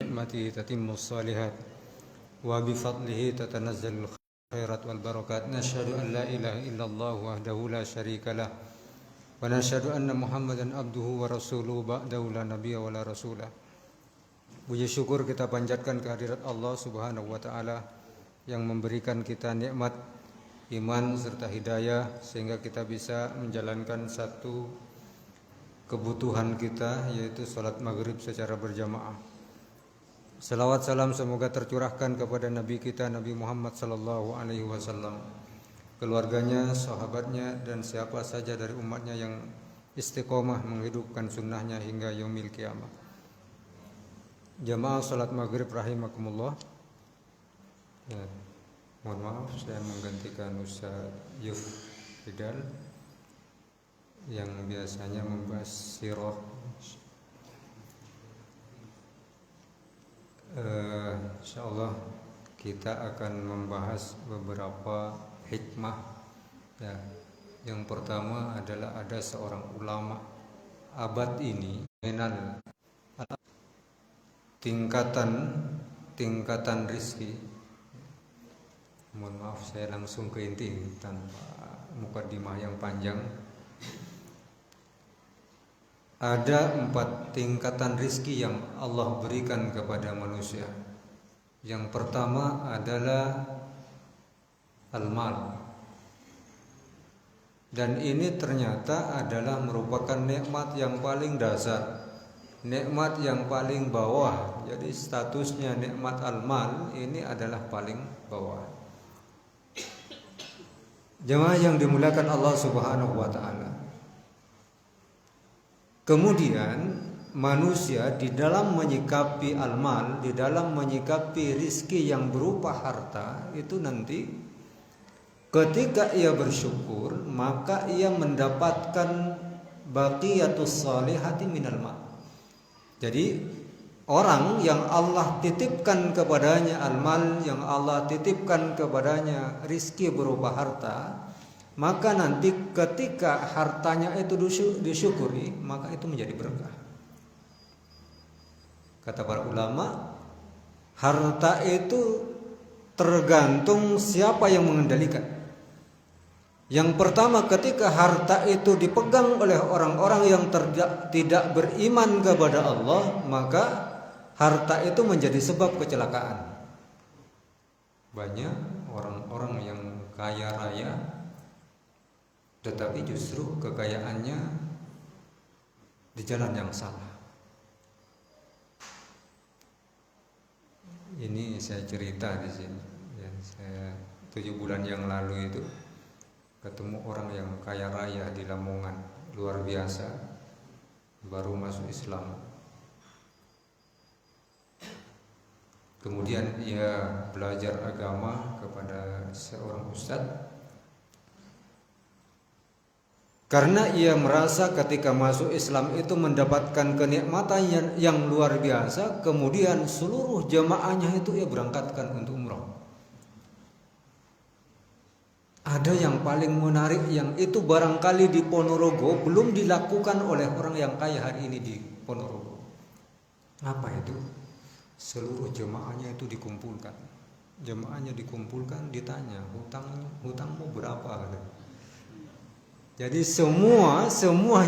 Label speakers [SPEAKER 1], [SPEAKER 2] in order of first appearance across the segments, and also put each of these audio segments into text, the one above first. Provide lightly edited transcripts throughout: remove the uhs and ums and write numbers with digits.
[SPEAKER 1] Nikmati tatimmu shalihat wa bi fadlihi tatanazzalu khairat wal barakat. Nashhadu an la ilaha illallah wahdahu la syarika lah wa nashhadu anna Muhammadan abduhu wa rasuluhu ba'dahu la nabiyya wa la rasulah. Puji syukur kita panjatkan kehadirat Allah Subhanahu wa taala yang memberikan kita nikmat iman serta hidayah sehingga kita bisa menjalankan satu kebutuhan kita, yaitu salat maghrib secara berjamaah. Salawat salam semoga tercurahkan kepada Nabi kita Nabi Muhammad sallallahu alaihi wasallam, keluarganya, sahabatnya, dan siapa saja dari umatnya yang istiqomah menghidupkan sunnahnya hingga yaumil kiamah. Jamaah salat maghrib rahimakumullah. Ya, mohon maaf saya menggantikan Ustaz Yuf Ridal yang biasanya membahas sirah. Insyaallah kita akan membahas beberapa hikmah. Ya, yang pertama adalah ada seorang ulama abad ini mengenal tingkatan rizki. Mohon maaf saya langsung ke inti tanpa mukadimah yang panjang. Ada 4 tingkatan rizki yang Allah berikan kepada manusia. Yang pertama adalah al-mal. Dan ini ternyata adalah merupakan nikmat yang paling dasar, nikmat yang paling bawah. Jadi statusnya nikmat al-mal ini adalah paling bawah. Jemaah yang dimuliakan Allah Subhanahu wa taala. Kemudian manusia di dalam menyikapi al-mal, di dalam menyikapi rizki yang berupa harta itu nanti ketika ia bersyukur maka ia mendapatkan baqiyatus salihati minal mal. Jadi orang yang Allah titipkan kepadanya al-mal, yang Allah titipkan kepadanya rizki berupa harta, maka nanti ketika hartanya itu disyukuri, maka itu menjadi berkah. Kata para ulama, harta itu tergantung siapa yang mengendalikan. Yang pertama, ketika harta itu dipegang oleh orang-orang yang tidak beriman kepada Allah, maka harta itu menjadi sebab kecelakaan. Banyak orang-orang yang kaya raya tetapi justru kekayaannya di jalan yang salah. Ini saya cerita di sini. Ya, saya 7 bulan yang lalu itu ketemu orang yang kaya raya di Lamongan, luar biasa, baru masuk Islam. Kemudian ia belajar agama kepada seorang ustadz. Karena ia merasa ketika masuk Islam itu mendapatkan kenikmatan yang luar biasa, kemudian seluruh jamaahnya itu ia berangkatkan untuk umrah. Ada yang paling menarik yang itu barangkali di Ponorogo belum dilakukan oleh orang yang kaya hari ini di Ponorogo. Apa itu? Seluruh jamaahnya itu dikumpulkan. Jamaahnya dikumpulkan, ditanya, hutangmu berapa? Jadi semua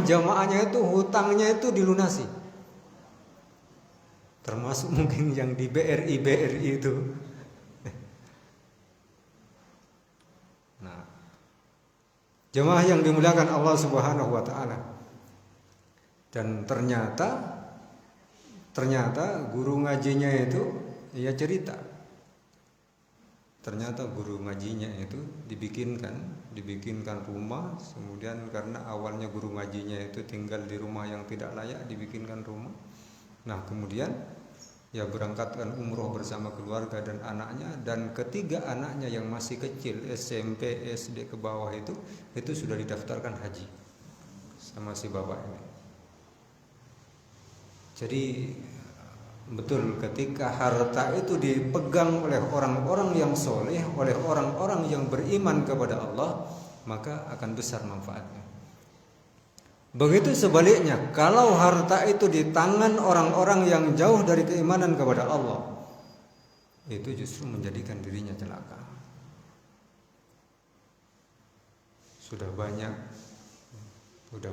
[SPEAKER 1] jamaahnya itu hutangnya itu dilunasi. Termasuk mungkin yang di BRI itu. Nah, jamaah yang dimuliakan Allah Subhanahu wa taala. Dan ternyata guru ngajinya itu ia cerita. Ternyata guru ngajinya itu dibikinkan rumah. Kemudian karena awalnya guru ngajinya itu tinggal di rumah yang tidak layak, dibikinkan rumah. Nah kemudian ya berangkatkan umroh bersama keluarga dan anaknya. Dan ketiga anaknya yang masih kecil, SMP, SD ke bawah itu sudah didaftarkan haji sama si bapak ini. Jadi betul, ketika harta itu dipegang oleh orang-orang yang soleh, oleh orang-orang yang beriman kepada Allah, maka akan besar manfaatnya. Begitu sebaliknya, kalau harta itu di tangan orang-orang yang jauh dari keimanan kepada Allah, itu justru menjadikan dirinya celaka. Sudah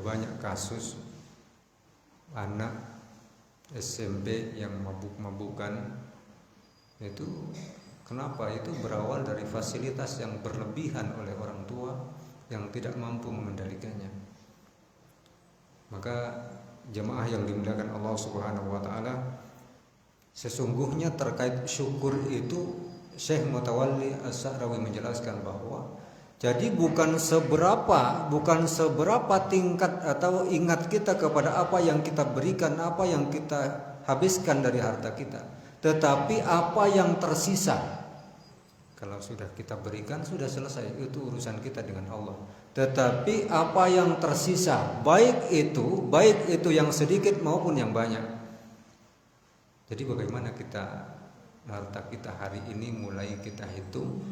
[SPEAKER 1] banyak kasus anak SMP yang mabuk-mabukan. Itu kenapa? Itu berawal dari fasilitas yang berlebihan oleh orang tua yang tidak mampu mengendalikannya. Maka jemaah yang dimuliakan Allah Subhanahu wa taala, sesungguhnya terkait syukur itu Syekh Mutawalli As-Sa'rawi menjelaskan bahwa jadi bukan seberapa tingkat atau ingat kita kepada apa yang kita berikan, apa yang kita habiskan dari harta kita, tetapi apa yang tersisa. Kalau sudah kita berikan, sudah selesai, itu urusan kita dengan Allah. Tetapi apa yang tersisa, baik itu yang sedikit maupun yang banyak. Jadi bagaimana harta kita hari ini mulai kita hitung,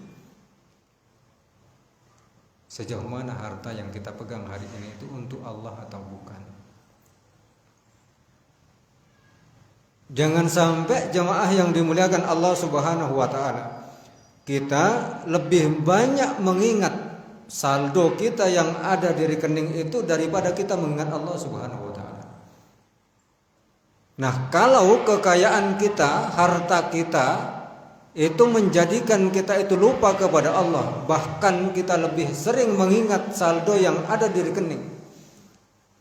[SPEAKER 1] sejauh mana harta yang kita pegang hari ini itu untuk Allah atau bukan. Jangan sampai jemaah yang dimuliakan Allah Subhanahu wa taala, kita lebih banyak mengingat saldo kita yang ada di rekening itu daripada kita mengingat Allah Subhanahu wa taala. Nah, kalau kekayaan kita, harta kita itu menjadikan kita itu lupa kepada Allah, bahkan kita lebih sering mengingat saldo yang ada di rekening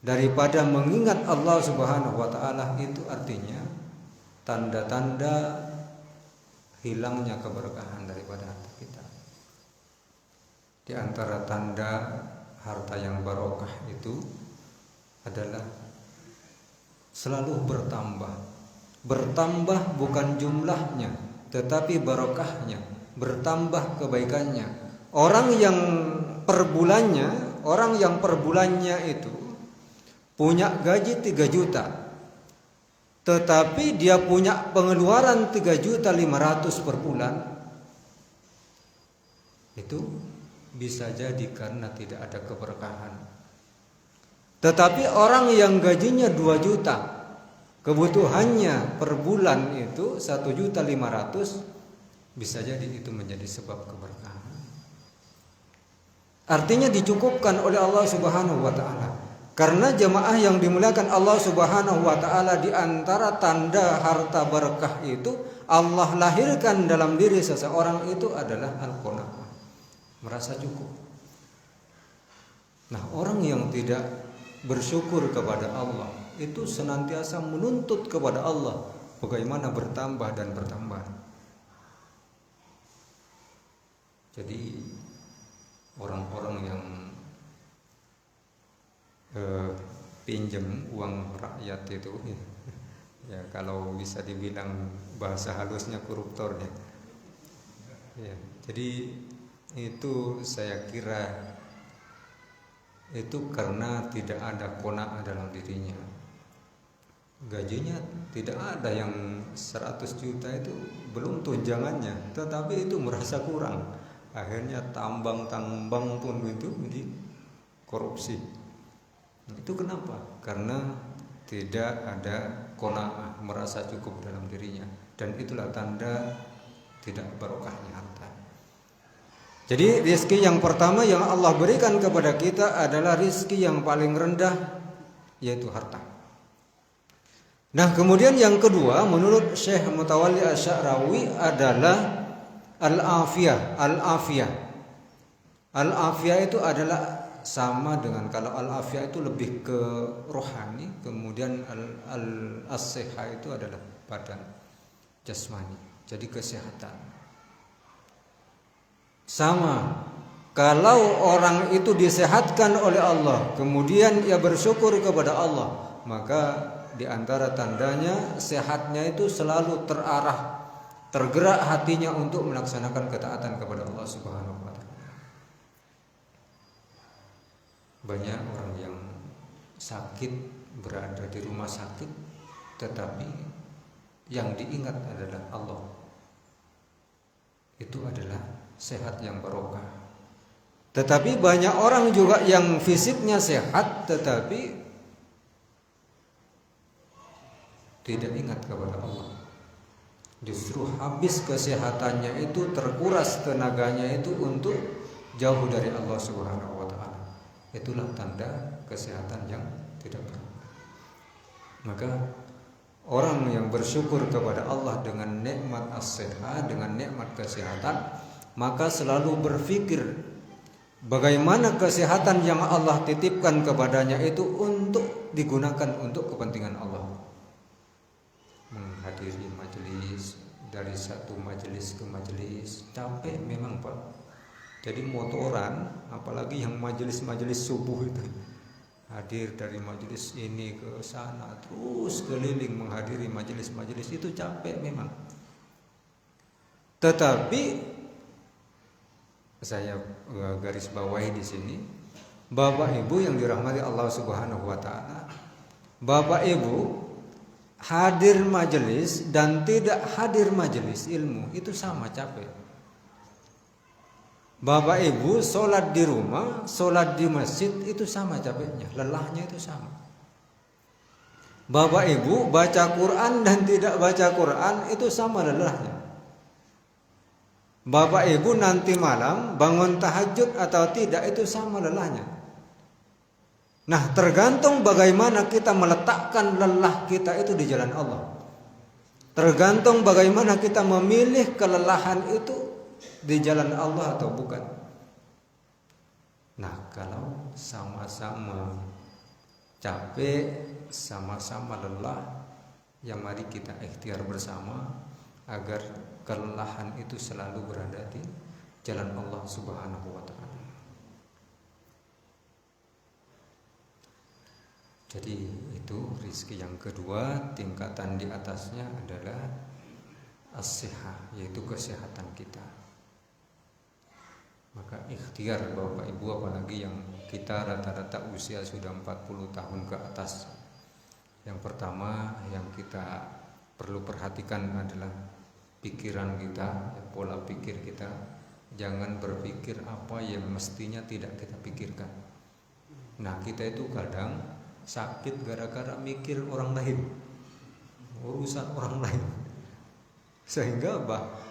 [SPEAKER 1] daripada mengingat Allah Subhanahu wa taala, itu artinya tanda-tanda hilangnya keberkahan daripada harta kita. Di antara tanda harta yang barokah itu adalah selalu bertambah. Bertambah bukan jumlahnya, tetapi barokahnya, bertambah kebaikannya. Orang yang per bulannya itu punya gaji 3 juta, tetapi dia punya pengeluaran 3.500.000 per bulan, itu bisa jadi karena tidak ada keberkahan. Tetapi orang yang gajinya 2 juta, kebutuhannya per bulan itu 1.500.000, bisa jadi itu menjadi sebab keberkahan. Artinya dicukupkan oleh Allah Subhanahu wa taala. Karena jemaah yang dimuliakan Allah Subhanahu wa taala, di antara tanda harta berkah itu Allah lahirkan dalam diri seseorang itu adalah al-qanaah, merasa cukup. Nah, orang yang tidak bersyukur kepada Allah itu senantiasa menuntut kepada Allah bagaimana bertambah dan bertambah. Jadi orang-orang yang pinjam uang rakyat itu ya, kalau bisa dibilang bahasa halusnya koruptor ya. Jadi itu saya kira itu karena tidak ada qanaah dalam dirinya. Gajinya tidak ada yang 100 juta itu belum tunjangannya, tetapi itu merasa kurang. Akhirnya tambang-tambang pun itu di korupsi. Itu kenapa? Karena tidak ada qanaah, merasa cukup dalam dirinya, dan itulah tanda tidak barokahnya harta. Jadi rezeki yang pertama yang Allah berikan kepada kita adalah rezeki yang paling rendah, yaitu harta. Nah, kemudian yang kedua menurut Syekh Mutawalli Asy-Sa'rawi adalah al-afiyah. Al-afiyah itu adalah sama dengan, kalau al-afiyah itu lebih ke rohani, kemudian as-sihah itu adalah badan jasmani, jadi kesehatan. Sama, kalau orang itu disehatkan oleh Allah, kemudian ia bersyukur kepada Allah, maka di antara tandanya sehatnya itu selalu tergerak hatinya untuk melaksanakan ketaatan kepada Allah Subhanahu wa taala. Banyak orang yang sakit, berada di rumah sakit, tetapi yang diingat adalah Allah. Itu adalah sehat yang barokah. Tetapi banyak orang juga yang fisiknya sehat, tetapi tidak ingat kepada Allah. Justru habis kesehatannya itu, terkuras tenaganya itu untuk jauh dari Allah Subhanahu wa taala. Itulah tanda kesehatan yang tidak berubah. Maka orang yang bersyukur kepada Allah dengan nikmat as-sehat, dengan nikmat kesehatan, maka selalu berpikir bagaimana kesehatan yang Allah titipkan kepadanya itu untuk digunakan untuk kepentingan Allah. Menghadiri majelis, dari satu majelis ke majelis, capek memang Pak. Jadi motoran, apalagi yang majelis-majelis subuh itu, hadir dari majelis ini ke sana, terus keliling menghadiri majelis-majelis itu capek memang. Tetapi saya garis bawahi di sini, Bapak Ibu yang dirahmati Allah Subhanahu wa taala, Bapak Ibu hadir majelis dan tidak hadir majelis ilmu itu sama capek. Bapak Ibu sholat di rumah, sholat di masjid itu sama capeknya, lelahnya itu sama. Bapak Ibu baca Quran dan tidak baca Quran itu sama lelahnya. Bapak Ibu nanti malam bangun tahajud atau tidak itu sama lelahnya. Nah, tergantung bagaimana kita meletakkan lelah kita itu di jalan Allah. Tergantung bagaimana kita memilih kelelahan itu di jalan Allah atau bukan. Nah, kalau sama-sama capek, sama-sama lelah, ya mari kita ikhtiar bersama agar kelelahan itu selalu berada di jalan Allah Subhanahu wa taala. Jadi itu rizki yang kedua, tingkatan di atasnya adalah as-sihah, yaitu kesehatan kita. Maka ikhtiar Bapak Ibu, apalagi yang kita rata-rata usia sudah 40 tahun ke atas. Yang pertama yang kita perlu perhatikan adalah pikiran kita, pola pikir kita. Jangan berpikir apa yang mestinya tidak kita pikirkan. Nah, kita itu kadang sakit gara-gara mikir orang lain, urusan orang lain, sehingga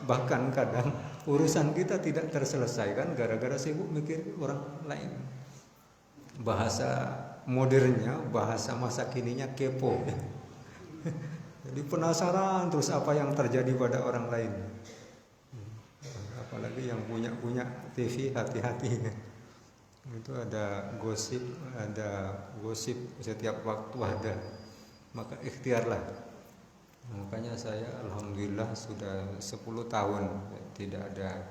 [SPEAKER 1] bahkan kadang urusan kita tidak terselesaikan gara-gara sibuk mikir orang lain. Bahasa modernnya, bahasa masa kininya kepo. Jadi penasaran terus apa yang terjadi pada orang lain. Apalagi yang punya TV, hati-hati. Itu ada gosip setiap waktu ada. Maka ikhtiarlah. Makanya saya alhamdulillah sudah 10 tahun tidak ada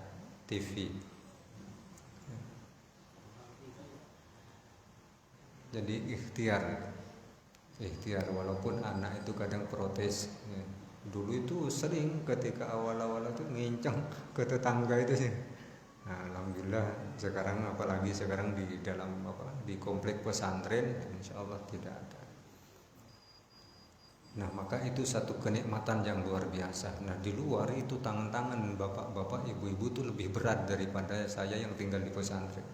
[SPEAKER 1] TV. Jadi ikhtiar walaupun anak itu kadang protes. Dulu itu sering ketika awal-awal itu ngincang ke tetangga itu sih. Nah, alhamdulillah sekarang, apalagi sekarang di dalam di komplek pesantren, insya Allah tidak ada. Nah, maka itu satu kenikmatan yang luar biasa. Nah, di luar itu tangan-tangan bapak-bapak, ibu-ibu itu lebih berat daripada saya yang tinggal di pesantren.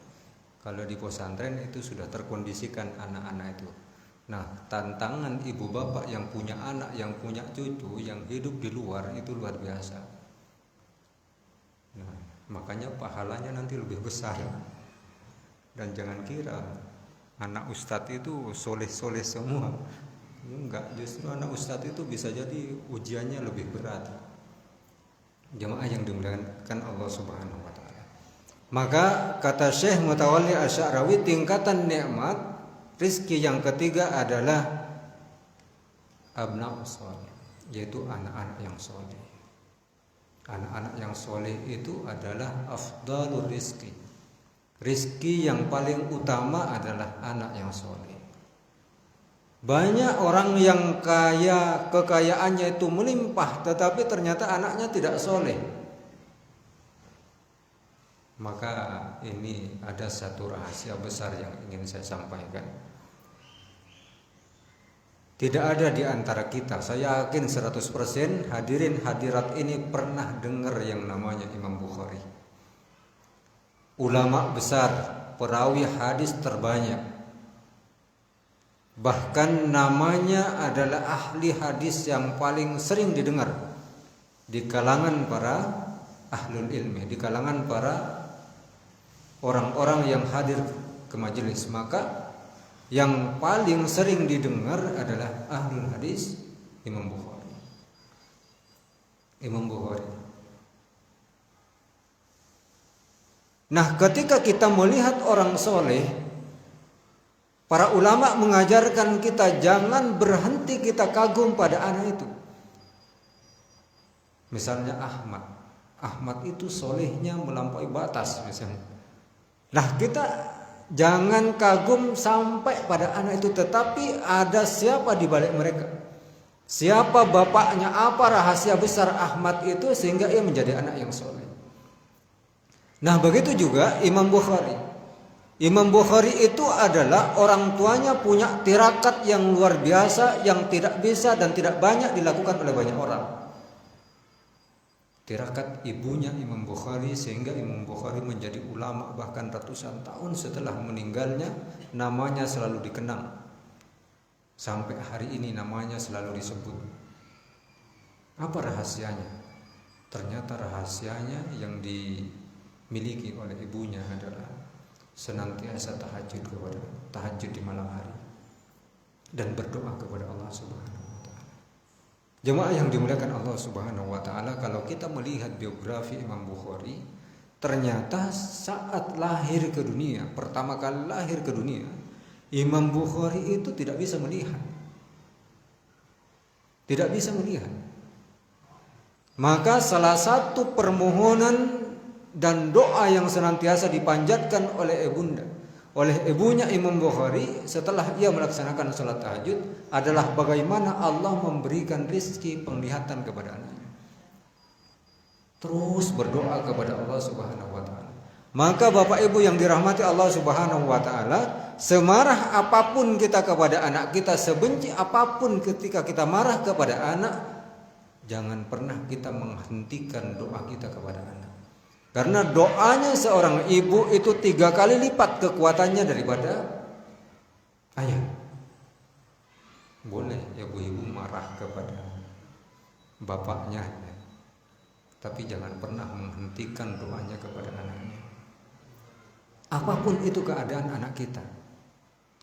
[SPEAKER 1] Kalau di pesantren itu sudah terkondisikan anak-anak itu. Nah, tantangan ibu bapak yang punya anak, yang punya cucu, yang hidup di luar itu luar biasa. Nah, makanya pahalanya nanti lebih besar. Dan jangan kira anak ustadz itu soleh-soleh semua. Enggak, justru anak ustadz itu bisa jadi ujiannya lebih berat. Jamaah yang dimuliakan Allah Subhanahu wa taala. Maka kata Syekh Mutawalli Asy-Sya'rawi, tingkatan nikmat rizki yang ketiga adalah abna'us sholih, yaitu anak-anak yang soleh. Anak-anak yang soleh itu adalah afdalur rizki. Rizki yang paling utama adalah anak yang soleh. Banyak orang yang kaya, kekayaannya itu melimpah, tetapi ternyata anaknya tidak soleh. Maka ini ada satu rahasia besar yang ingin saya sampaikan. Tidak ada di antara kita, saya yakin 100% hadirin hadirat ini pernah dengar yang namanya Imam Bukhari. Ulama besar, perawi hadis terbanyak. Bahkan namanya adalah ahli hadis yang paling sering didengar di kalangan para ahlul ilmi, di kalangan para orang-orang yang hadir ke majelis. Maka yang paling sering didengar adalah ahlul hadis Imam Bukhari. Imam Bukhari. Nah, ketika kita melihat orang soleh, para ulama mengajarkan kita jangan berhenti kita kagum pada anak itu. Misalnya Ahmad itu solehnya melampaui batas misalnya. Nah, kita jangan kagum sampai pada anak itu, tetapi ada siapa di balik mereka. Siapa bapaknya, apa rahasia besar Ahmad itu sehingga ia menjadi anak yang soleh. Nah, begitu juga Imam Bukhari. Imam Bukhari itu adalah orang tuanya punya tirakat yang luar biasa, yang tidak bisa dan tidak banyak dilakukan oleh banyak orang. Tirakat ibunya Imam Bukhari sehingga Imam Bukhari menjadi ulama bahkan ratusan tahun setelah meninggalnya namanya selalu dikenang. Sampai hari ini namanya selalu disebut. Apa rahasianya? Ternyata rahasianya yang dimiliki oleh ibunya adalah senantiasa tahajud di malam hari dan berdoa kepada Allah Subhanahu wa taala. Jemaah yang dimuliakan Allah Subhanahu wa taala, kalau kita melihat biografi Imam Bukhari, ternyata saat lahir ke dunia, pertama kali lahir ke dunia, Imam Bukhari itu tidak bisa melihat. Tidak bisa melihat. Maka salah satu permohonan dan doa yang senantiasa dipanjatkan oleh ibunya Imam Bukhari setelah ia melaksanakan salat tahajud adalah bagaimana Allah memberikan rizki penglihatan kepada anaknya. Terus berdoa kepada Allah Subhanahu wa taala. Maka Bapak Ibu yang dirahmati Allah Subhanahu wa taala, semarah apapun kita kepada anak kita, sebenci apapun ketika kita marah kepada anak, jangan pernah kita menghentikan doa kita kepada anak. Karena doanya seorang ibu itu 3 kali lipat kekuatannya daripada ayah. Boleh ibu-ibu marah kepada bapaknya, tapi jangan pernah menghentikan doanya kepada anaknya. Apapun itu keadaan anak kita.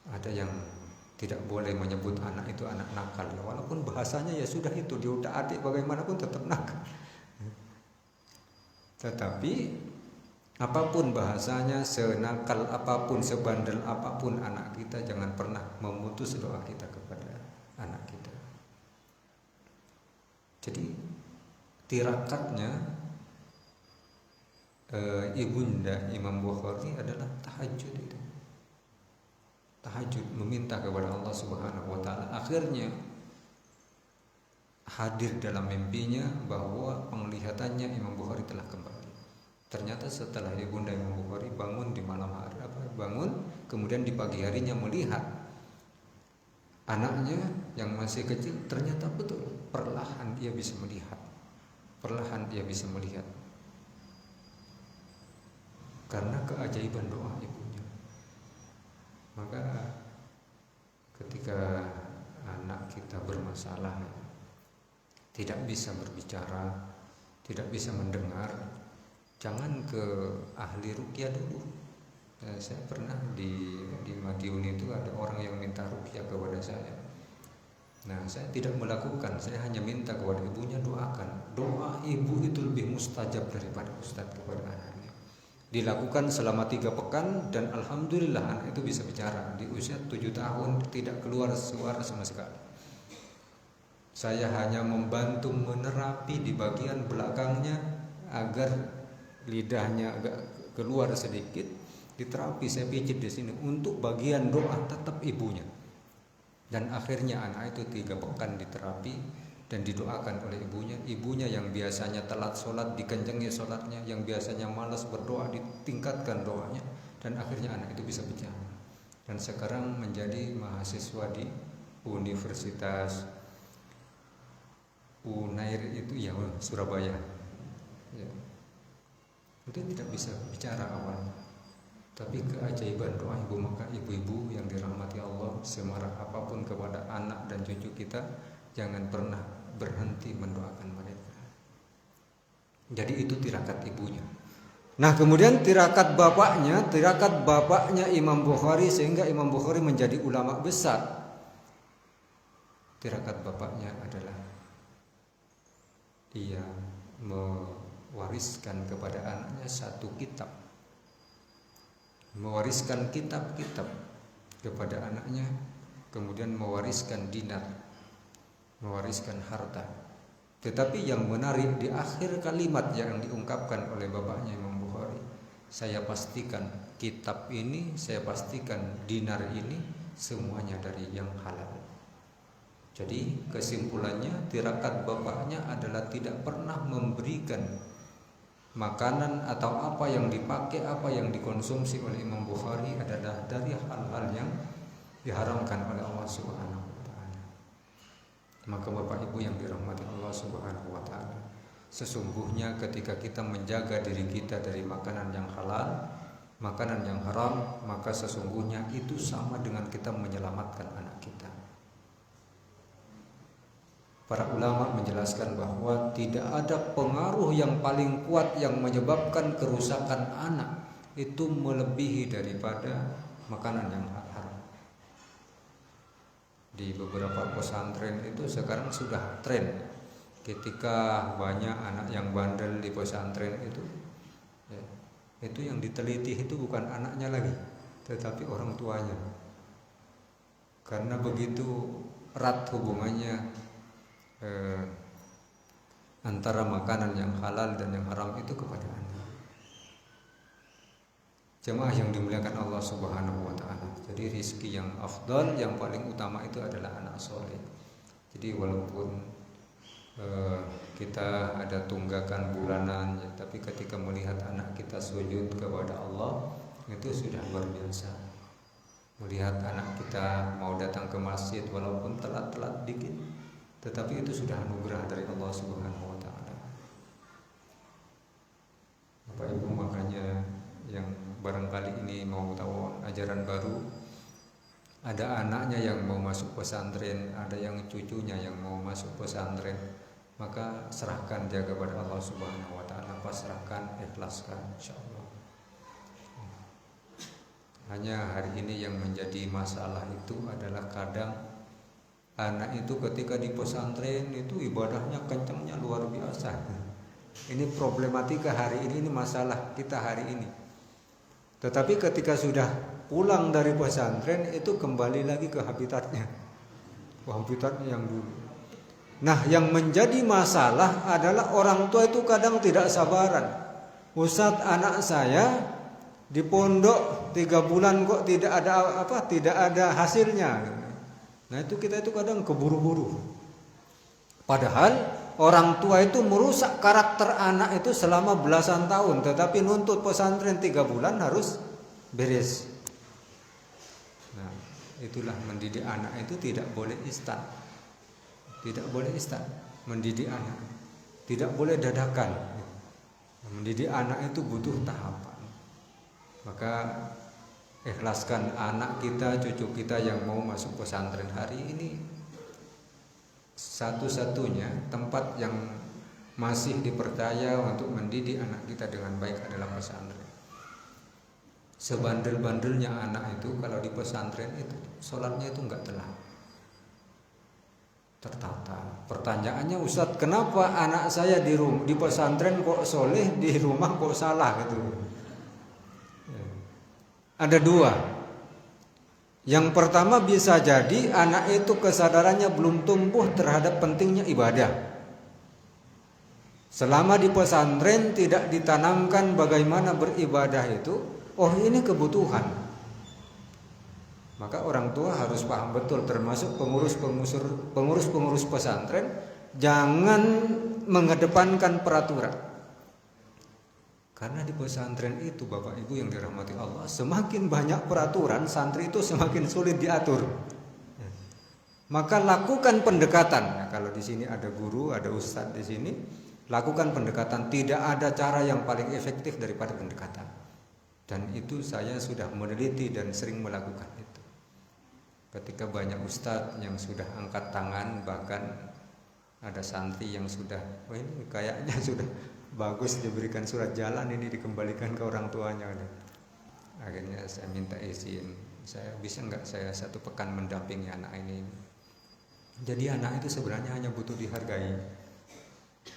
[SPEAKER 1] Ada yang tidak boleh menyebut anak itu anak nakal, walaupun bahasanya ya sudah itu, dia udah adik bagaimanapun tetap nakal. Tetapi apapun bahasanya, senakal apapun, sebandel apapun anak kita, jangan pernah memutus doa kita kepada anak kita. Jadi tirakatnya ibunda Imam Bukhari adalah tahajud itu. Tahajud, meminta kepada Allah Subhanahu wa taala. Akhirnya hadir dalam mimpinya bahwa penglihatannya Imam Bukhari telah kembali. Ternyata setelah ibunda Imam Bukhari bangun di malam hari, bangun kemudian di pagi harinya melihat anaknya yang masih kecil, ternyata betul perlahan dia bisa melihat. Perlahan dia bisa melihat. Karena keajaiban doa ibunya. Maka ketika anak kita bermasalah, tidak bisa berbicara, tidak bisa mendengar, jangan ke ahli ruqyah dulu. Saya pernah di Madiun itu ada orang yang minta ruqyah kepada saya. Nah, saya tidak melakukan, saya hanya minta kepada ibunya doakan. Doa ibu itu lebih mustajab daripada ustadz kepada anaknya. Dilakukan selama 3 pekan dan alhamdulillah anak itu bisa bicara. Di usia 7 tahun tidak keluar suara sama sekali. Saya hanya membantu menerapi di bagian belakangnya agar lidahnya agak keluar sedikit, diterapi, saya pijit di sini untuk bagian doa tetap ibunya. Dan akhirnya anak itu 3 pekan diterapi dan didoakan oleh ibunya. Ibunya yang biasanya telat sholat dikencengi sholatnya, yang biasanya malas berdoa ditingkatkan doanya, dan akhirnya anak itu bisa bicara. Dan sekarang menjadi mahasiswa di Universitas Unair itu ya, Surabaya. Ya. Itu tidak bisa bicara awalnya. Tapi keajaiban doa ibu, maka ibu-ibu yang dirahmati Allah, semarah apapun kepada anak dan cucu kita, jangan pernah berhenti mendoakan mereka. Jadi itu tirakat ibunya. Nah kemudian tirakat bapaknya Imam Bukhari, sehingga Imam Bukhari menjadi ulama besar. Tirakat bapaknya adalah dia mewariskan kepada anaknya satu kitab, mewariskan kitab-kitab kepada anaknya, kemudian mewariskan dinar, mewariskan harta. Tetapi yang menarik di akhir kalimat yang diungkapkan oleh bapaknya Imam Bukhari, saya pastikan kitab ini, saya pastikan dinar ini semuanya dari yang halal. Jadi kesimpulannya, tirakat bapaknya adalah tidak pernah memberikan makanan atau apa yang dipakai, apa yang dikonsumsi oleh Imam Bukhari adalah dari hal-hal yang diharamkan oleh Allah Subhanahu wa taala. Maka Bapak Ibu yang dirahmati Allah Subhanahu wa taala, sesungguhnya ketika kita menjaga diri kita dari makanan yang halal, makanan yang haram, maka sesungguhnya itu sama dengan kita menyelamatkan anak kita. Para ulama menjelaskan bahwa tidak ada pengaruh yang paling kuat yang menyebabkan kerusakan anak itu melebihi daripada makanan yang haram. Di beberapa pesantren itu sekarang sudah tren, ketika banyak anak yang bandel di pesantren itu yang diteliti itu bukan anaknya lagi, tetapi orang tuanya. Karena begitu erat hubungannya antara makanan yang halal dan yang haram itu kepada anak. Jemaah yang dimuliakan Allah Subhanahu wa taala. Jadi rizki yang afdal, yang paling utama itu adalah anak soleh. Jadi walaupun kita ada tunggakan bulanan, ya, tapi ketika melihat anak kita sujud kepada Allah, itu sudah luar biasa. Melihat anak kita mau datang ke masjid walaupun telat-telat dikit, tetapi itu sudah anugerah dari Allah Subhanahu wa taala. Bapak Ibu, makanya yang barangkali ini mau tahu ajaran baru, ada anaknya yang mau masuk pesantren, ada yang cucunya yang mau masuk pesantren, maka serahkan dia kepada Allah Subhanahu wa taala, pasrahkan, ikhlaskan, insyaallah. Hanya hari ini yang menjadi masalah itu adalah kadang anak itu ketika di pesantren itu ibadahnya kencangnya luar biasa. Ini problematika hari ini masalah kita hari ini. Tetapi ketika sudah pulang dari pesantren itu kembali lagi ke habitatnya yang dulu. Nah, yang menjadi masalah adalah orang tua itu kadang tidak sabaran. Ustadz, anak saya di pondok 3 bulan kok tidak ada hasilnya. Nah itu kita itu kadang keburu-buru. Padahal orang tua itu merusak karakter anak itu selama belasan tahun, tetapi nuntut pesantren 3 bulan harus beres. Nah itulah mendidik anak itu tidak boleh instan. Tidak boleh instan mendidik anak. Tidak boleh dadakan. Mendidik anak itu butuh tahapan. Maka ikhlaskan anak kita, cucu kita yang mau masuk pesantren hari ini. Satu-satunya tempat yang masih dipercaya untuk mendidik anak kita dengan baik adalah pesantren. Sebandel-bandelnya anak itu kalau di pesantren itu sholatnya itu enggak tertata. Pertanyaannya, Ustadz, kenapa anak saya di pesantren kok soleh, di rumah kok salah gitu? Ada 2. Yang pertama, bisa jadi anak itu kesadarannya belum tumbuh terhadap pentingnya ibadah. Selama di pesantren tidak ditanamkan bagaimana beribadah itu, oh ini kebutuhan. Maka orang tua harus paham betul, termasuk pengurus pesantren, jangan mengedepankan peraturan. Karena di pesantren itu Bapak Ibu yang dirahmati Allah, semakin banyak peraturan, santri itu semakin sulit diatur. Maka lakukan pendekatan. Nah, kalau di sini ada guru, ada ustadz di sini, lakukan pendekatan. Tidak ada cara yang paling efektif daripada pendekatan. Dan itu saya sudah meneliti dan sering melakukan itu. Ketika banyak ustadz yang sudah angkat tangan, bahkan ada santri yang sudah, oh ini kayaknya sudah bagus diberikan surat jalan, ini dikembalikan ke orang tuanya. Akhirnya saya minta izin, saya bisa nggak saya 1 pekan mendampingi anak ini. Jadi anak itu sebenarnya hanya butuh dihargai.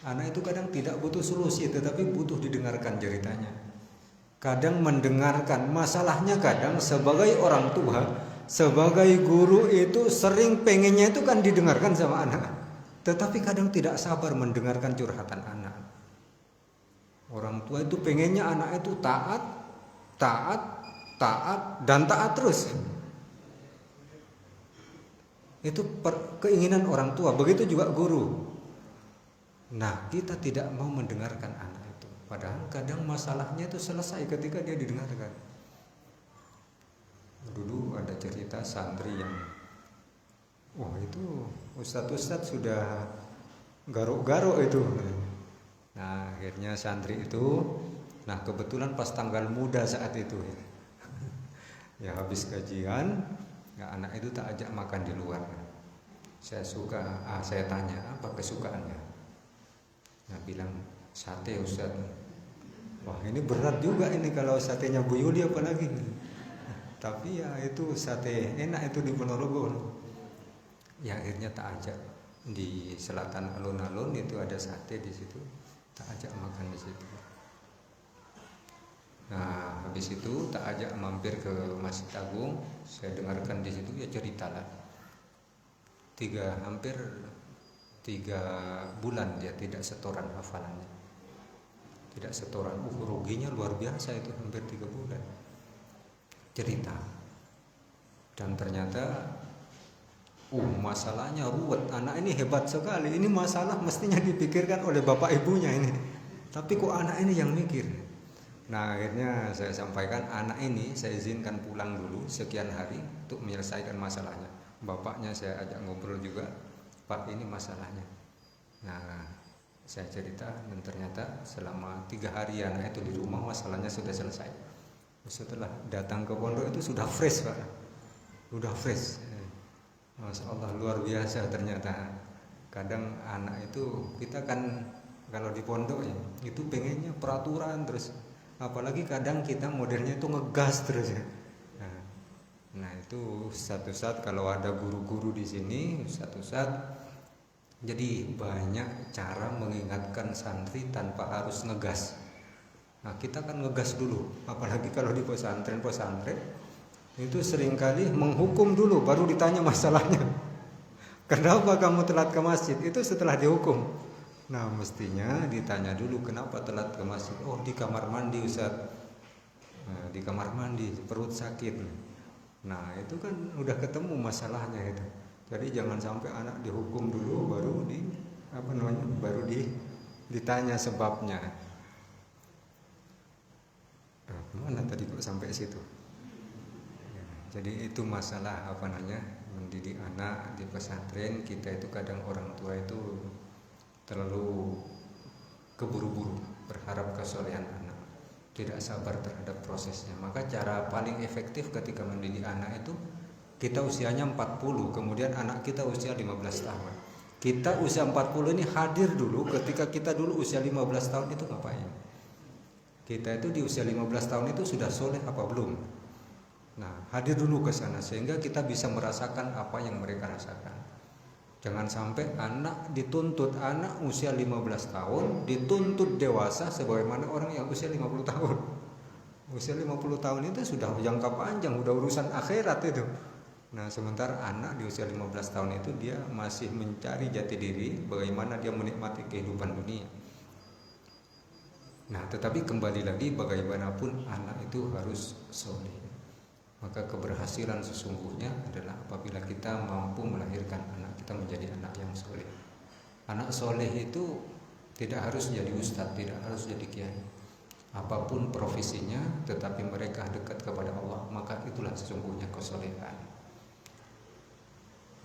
[SPEAKER 1] Anak itu kadang tidak butuh solusi, tetapi butuh didengarkan ceritanya. Kadang mendengarkan, masalahnya kadang sebagai orang tua, sebagai guru itu sering pengennya itu kan didengarkan sama anak, tetapi kadang tidak sabar mendengarkan curhatan anak. Orang tua itu pengennya anak itu taat, dan taat terus. Itu keinginan orang tua, begitu juga guru. Nah, kita tidak mau mendengarkan anak itu. Padahal kadang masalahnya itu selesai ketika dia didengarkan. Dulu ada cerita santri yang, wah itu ustadz sudah garuk-garuk itu. Nah, akhirnya santri itu, nah kebetulan pas tanggal muda saat itu, ya habis kajian, ya anak itu tak ajak makan di luar. Saya tanya apa kesukaannya. Nah bilang sate Ustaz. Wah ini berat juga ini kalau satenya Bu Yuli apalagi. Tapi ya itu sate enak itu di Ponorogo. Ya akhirnya tak ajak di selatan alun-alun itu ada sate di situ. Tak ajak makan di situ. Nah habis itu tak ajak mampir ke Masjid Agung. Saya dengarkan di situ ya ceritalah. Hampir 3 bulan dia tidak setoran hafalannya, tidak setoran. Ruginya luar biasa itu, hampir 3 bulan cerita. Dan ternyata masalahnya ruwet. Anak ini hebat sekali, ini masalah mestinya dipikirkan oleh bapak ibunya ini, tapi kok anak ini yang mikir. Nah akhirnya saya sampaikan, anak ini saya izinkan pulang dulu sekian hari untuk menyelesaikan masalahnya. Bapaknya saya ajak ngobrol juga, Pak ini masalahnya. Nah saya cerita, dan ternyata selama 3 hari anak itu di rumah masalahnya sudah selesai. Setelah datang ke pondok itu sudah fresh Pak, sudah fresh. Masya Allah luar biasa ternyata. Kadang anak itu kita kan kalau di pondok ya itu pengennya peraturan terus, apalagi kadang kita modelnya itu ngegas terus ya. Nah itu satu saat kalau ada guru-guru di sini satu saat, jadi banyak cara mengingatkan santri tanpa harus ngegas. Nah kita kan ngegas dulu, apalagi kalau di pesantren itu seringkali menghukum dulu baru ditanya masalahnya. Kenapa kamu telat ke masjid? Itu setelah dihukum. Nah mestinya ditanya dulu kenapa telat ke masjid. Oh di kamar mandi Ustaz. Nah, di kamar mandi perut sakit. Nah itu kan udah ketemu masalahnya itu. Jadi jangan sampai anak dihukum dulu baru ditanya sebabnya. Nah, mana tadi kok sampai situ? Ya, jadi itu masalah mendidik anak di pesantren. Kita itu kadang orang tua itu terlalu keburu-buru berharap kesolehan anak, tidak sabar terhadap prosesnya. Maka cara paling efektif ketika mendidik anak itu kita usianya 40, kemudian anak kita usia 15 tahun. Kita usia 40 ini hadir dulu ketika kita dulu usia 15 tahun itu ngapain. Kita itu di usia 15 tahun itu sudah soleh apa belum. Nah hadir dulu ke sana sehingga kita bisa merasakan apa yang mereka rasakan. Jangan sampai anak usia 15 tahun dituntut dewasa sebagaimana orang yang usia 50 tahun. Usia 50 tahun itu sudah jangka panjang, sudah urusan akhirat itu. Nah sementara anak di usia 15 tahun itu dia masih mencari jati diri, bagaimana dia menikmati kehidupan dunia. Nah tetapi kembali lagi bagaimanapun anak itu harus soleh. Maka keberhasilan sesungguhnya adalah apabila kita mampu melahirkan anak kita menjadi anak yang soleh. Anak soleh itu tidak harus jadi ustadz, tidak harus jadi kiai. Apapun profesinya, tetapi mereka dekat kepada Allah, maka itulah sesungguhnya kesolehan.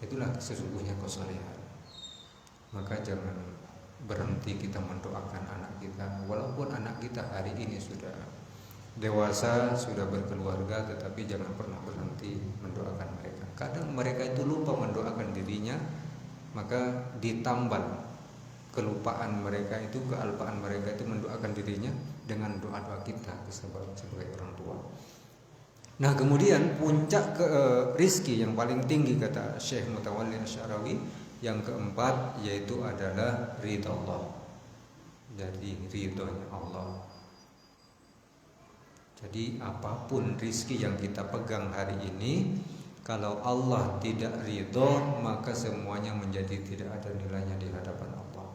[SPEAKER 1] Itulah sesungguhnya kesolehan. Maka jangan berhenti kita mendoakan anak kita, walaupun anak kita hari ini sudah dewasa, sudah berkeluarga, tetapi jangan pernah berhenti mendoakan mereka. Kadang mereka itu lupa mendoakan dirinya, maka ditambal kelupaan mereka itu, kealpaan mereka itu mendoakan dirinya dengan doa-doa kita sebagai orang tua. Nah, kemudian puncak rizki yang paling tinggi kata Syekh Mutawalli Asy-Sya'rawi, yang keempat yaitu adalah ridha Allah. Jadi ridhonya Allah. Jadi apapun rizki yang kita pegang hari ini, kalau Allah tidak ridho, maka semuanya menjadi tidak ada nilainya di hadapan Allah.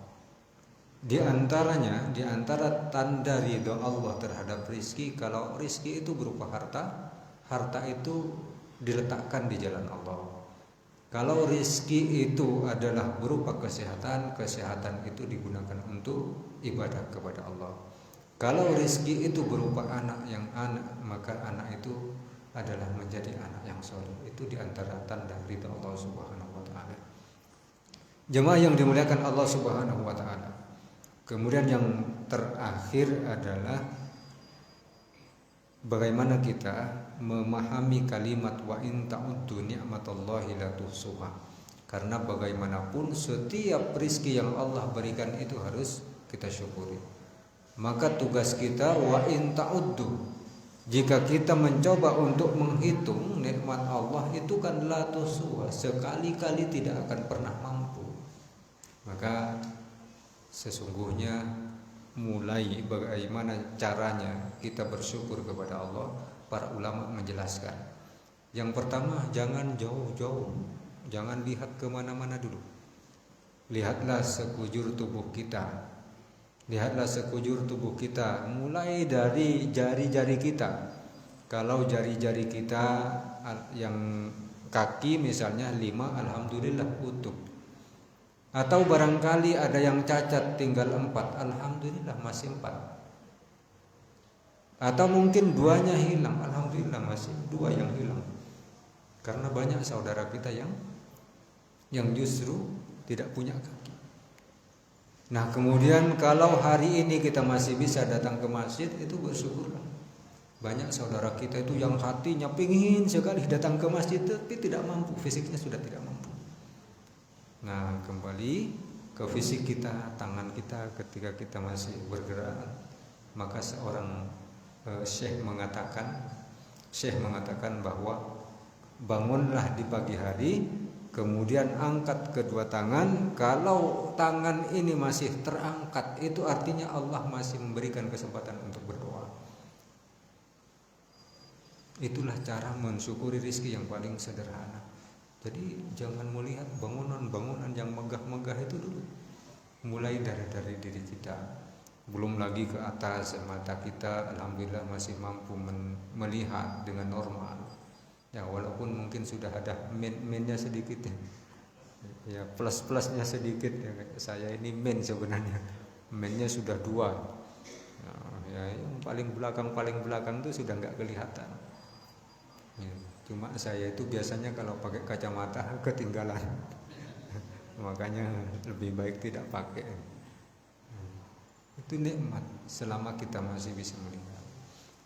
[SPEAKER 1] Di antara tanda ridho Allah terhadap rizki, kalau rizki itu berupa harta, harta itu diletakkan di jalan Allah. Kalau rizki itu adalah berupa kesehatan, kesehatan itu digunakan untuk ibadah kepada Allah. Kalau rizki itu berupa anak, maka anak itu adalah menjadi anak yang soleh. Itu diantara tanda ridha Allah Subhanahu wa ta'ala. Jemaah yang dimuliakan Allah Subhanahu wa ta'ala. Kemudian yang terakhir adalah bagaimana kita memahami kalimat wa in ta'uddu ni'matallahi la tuhsuha. Karena bagaimanapun setiap rizki yang Allah berikan itu harus kita syukuri. Maka tugas kita wa in ta'uddu, jika kita mencoba untuk menghitung nikmat Allah itu kan la tuhsuha, sekali-kali tidak akan pernah mampu. Maka sesungguhnya mulai bagaimana caranya kita bersyukur kepada Allah, para ulama menjelaskan. Yang pertama, jangan jauh-jauh, jangan lihat kemana-mana dulu. Lihatlah sekujur tubuh kita. Lihatlah sekujur tubuh kita, mulai dari jari-jari kita. Kalau jari-jari kita yang kaki misalnya 5, alhamdulillah utuh. Atau barangkali ada yang cacat tinggal 4, alhamdulillah masih 4. Atau mungkin 2-nya hilang, alhamdulillah masih 2 yang hilang. Karena banyak saudara kita yang justru tidak punya kaki. Nah, kemudian kalau hari ini kita masih bisa datang ke masjid, itu bersyukurlah. Banyak saudara kita itu yang hatinya pingin sekali datang ke masjid, tapi tidak mampu, fisiknya sudah tidak mampu. Nah, kembali ke fisik kita, tangan kita ketika kita masih bergerak. Maka seorang syekh mengatakan bahwa bangunlah di pagi hari, kemudian angkat kedua tangan. Kalau tangan ini masih terangkat, itu artinya Allah masih memberikan kesempatan untuk berdoa. Itulah cara mensyukuri rizki yang paling sederhana. Jadi jangan melihat bangunan-bangunan yang megah-megah itu dulu. Mulai dari diri kita. Belum lagi ke atas, mata kita alhamdulillah masih mampu melihat dengan normal. Ya, walaupun mungkin sudah ada minnya sedikit ya, plus-plusnya sedikit ya. Saya ini min sebenarnya, minnya sudah 2. Ya, yang paling belakang itu sudah nggak kelihatan ya. Cuma saya itu biasanya kalau pakai kacamata ketinggalan makanya lebih baik tidak pakai. Itu nikmat selama kita masih bisa melihat.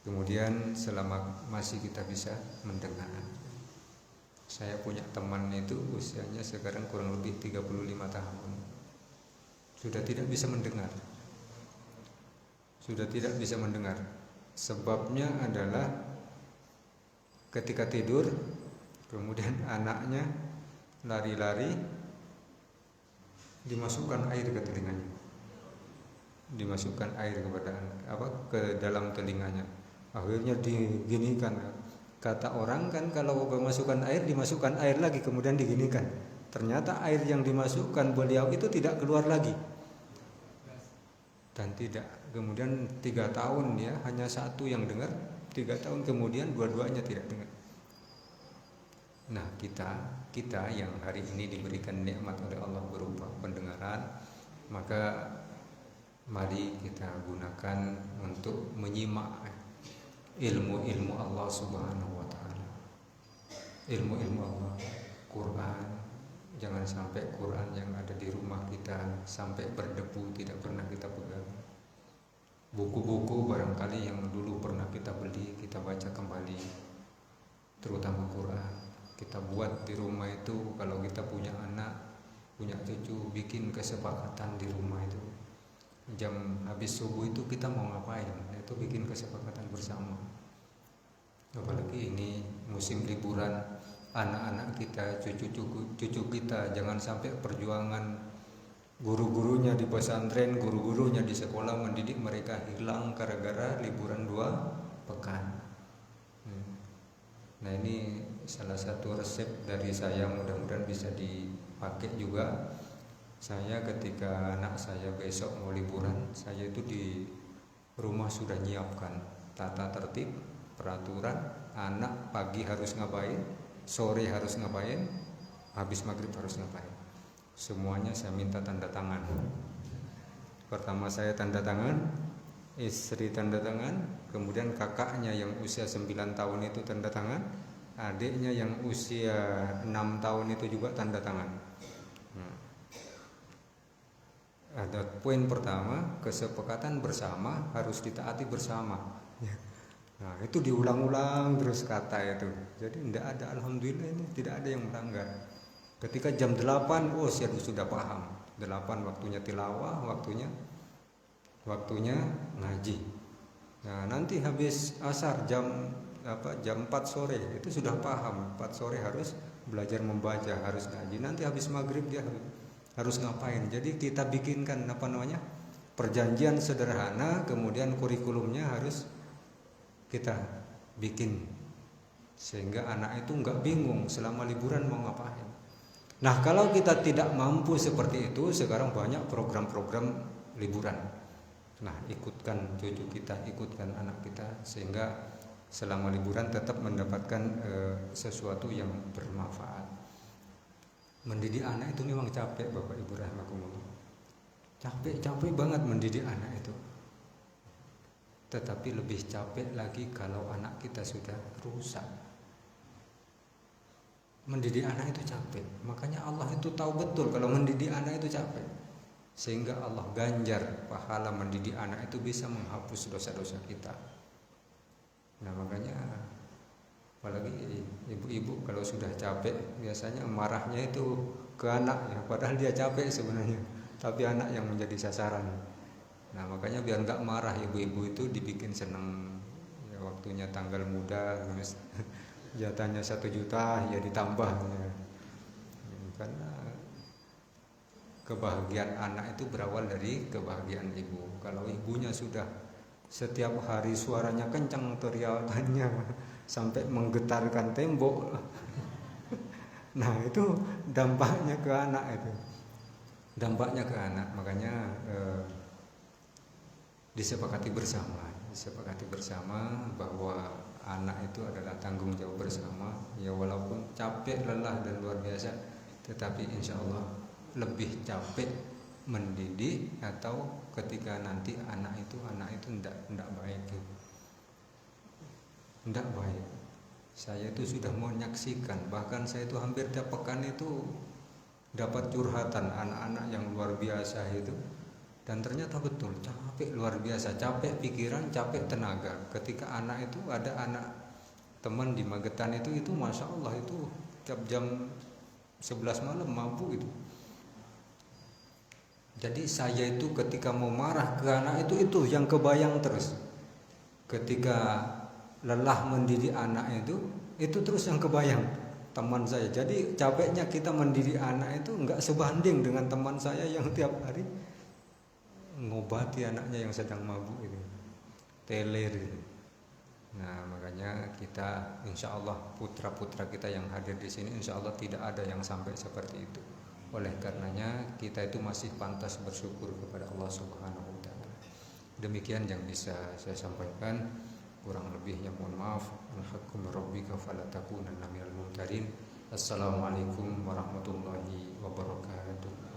[SPEAKER 1] Kemudian selama masih kita bisa mendengar. Saya punya teman itu usianya sekarang kurang lebih 35 tahun. Sudah tidak bisa mendengar. Sebabnya adalah ketika tidur, kemudian anaknya lari-lari, dimasukkan air ke telinganya. Dimasukkan air ke dalam telinganya. Akhirnya diginikan. Kata orang kan kalau memasukkan air, dimasukkan air lagi kemudian diginikan. Ternyata air yang dimasukkan beliau itu tidak keluar lagi. Dan tidak. Kemudian 3 tahun ya, hanya 1 yang dengar. 3 tahun kemudian dua-duanya tidak dengar. Nah, kita yang hari ini diberikan nikmat oleh Allah berupa pendengaran, maka mari kita gunakan untuk menyimak ilmu-ilmu Allah Subhanahu wa ta'ala. Ilmu-ilmu Allah, Quran. Jangan sampai Quran yang ada di rumah kita sampai berdebu tidak pernah kita pegang. Buku-buku barangkali yang dulu pernah kita beli terutama Quran. Kita buat di rumah itu, kalau kita punya anak, punya cucu, bikin kesepakatan di rumah itu. Jam habis subuh itu kita mau ngapain, itu bikin kesepakatan bersama. Apalagi ini musim liburan, anak-anak kita, cucu kita, jangan sampai perjuangan guru-gurunya di pesantren, guru-gurunya di sekolah mendidik mereka hilang gara-gara liburan 2 pekan. Nah, ini salah satu resep dari saya, mudah-mudahan bisa dipakai juga. Saya ketika anak saya besok mau liburan, saya itu di rumah sudah nyiapkan tata tertib, peraturan, anak pagi harus ngapain, sore harus ngapain, habis maghrib harus ngapain. Semuanya saya minta tanda tangan. Pertama saya tanda tangan, istri tanda tangan, kemudian kakaknya yang usia 9 tahun itu tanda tangan, adiknya yang usia 6 tahun itu juga tanda tangan. Ada poin pertama, kesepakatan bersama harus ditaati bersama. Nah, itu diulang-ulang terus kata itu. Jadi tidak ada, alhamdulillah ini tidak ada yang melanggar. Ketika jam 8, saya sudah paham. 8 waktunya tilawah, waktunya ngaji. Nah, nanti habis asar jam 4 sore itu sudah paham. 4 sore harus belajar membaca, harus ngaji. Nanti habis maghrib dia harus ngapain. Jadi kita bikinkan perjanjian sederhana, kemudian kurikulumnya harus kita bikin sehingga anak itu nggak bingung selama liburan mau ngapain. Nah, kalau kita tidak mampu seperti itu, sekarang banyak program-program liburan. Nah, ikutkan cucu kita, ikutkan anak kita, sehingga selama liburan tetap mendapatkan sesuatu yang bermanfaat. Mendidik anak itu memang capek, Bapak Ibu rahimakumullah. Capek banget mendidik anak itu. Tetapi lebih capek lagi kalau anak kita sudah rusak. Mendidik anak itu capek. Makanya Allah itu tahu betul kalau mendidik anak itu capek. Sehingga Allah ganjar pahala mendidik anak itu bisa menghapus dosa-dosa kita. Nah, makanya apalagi ibu-ibu kalau sudah capek biasanya marahnya itu ke anaknya, padahal dia capek sebenarnya, tapi anak yang menjadi sasaran. Nah, makanya biar nggak marah ibu-ibu itu dibikin seneng ya, waktunya tanggal muda, jatahnya 1 juta ya ditambah ya. Karena kebahagiaan anak itu berawal dari kebahagiaan ibu. Kalau ibunya sudah setiap hari suaranya kencang, teriakannya sampai menggetarkan tembok, nah itu dampaknya ke anak itu. Makanya disepakati bersama bahwa anak itu adalah tanggung jawab bersama. Ya, walaupun capek, lelah dan luar biasa, tetapi insya Allah lebih capek mendidik atau ketika nanti anak itu tidak baik. Saya itu sudah menyaksikan, bahkan saya itu hampir tiap pekan itu dapat curhatan anak-anak yang luar biasa itu, dan ternyata betul capek luar biasa, capek pikiran, capek tenaga. Ketika anak itu ada anak teman di Magetan itu masya Allah itu tiap jam 11 malam mampu itu. Jadi saya itu ketika mau marah ke anak itu yang kebayang terus. Ketika lelah mendidik anak itu terus yang kebayang teman saya. Jadi capeknya kita mendidik anak itu enggak sebanding dengan teman saya yang tiap hari ngobati anaknya yang sedang mabuk itu, teler itu. Nah, makanya kita insya Allah putra-putra kita yang hadir di sini insya Allah tidak ada yang sampai seperti itu. Oleh karenanya kita itu masih pantas bersyukur kepada Allah Subhanahu wa taala. Demikian yang bisa saya sampaikan, kurang lebihnya mohon maaf. Al-haqqu rabbika fala takunanna minal mumtarin. Assalamualaikum warahmatullahi wabarakatuh.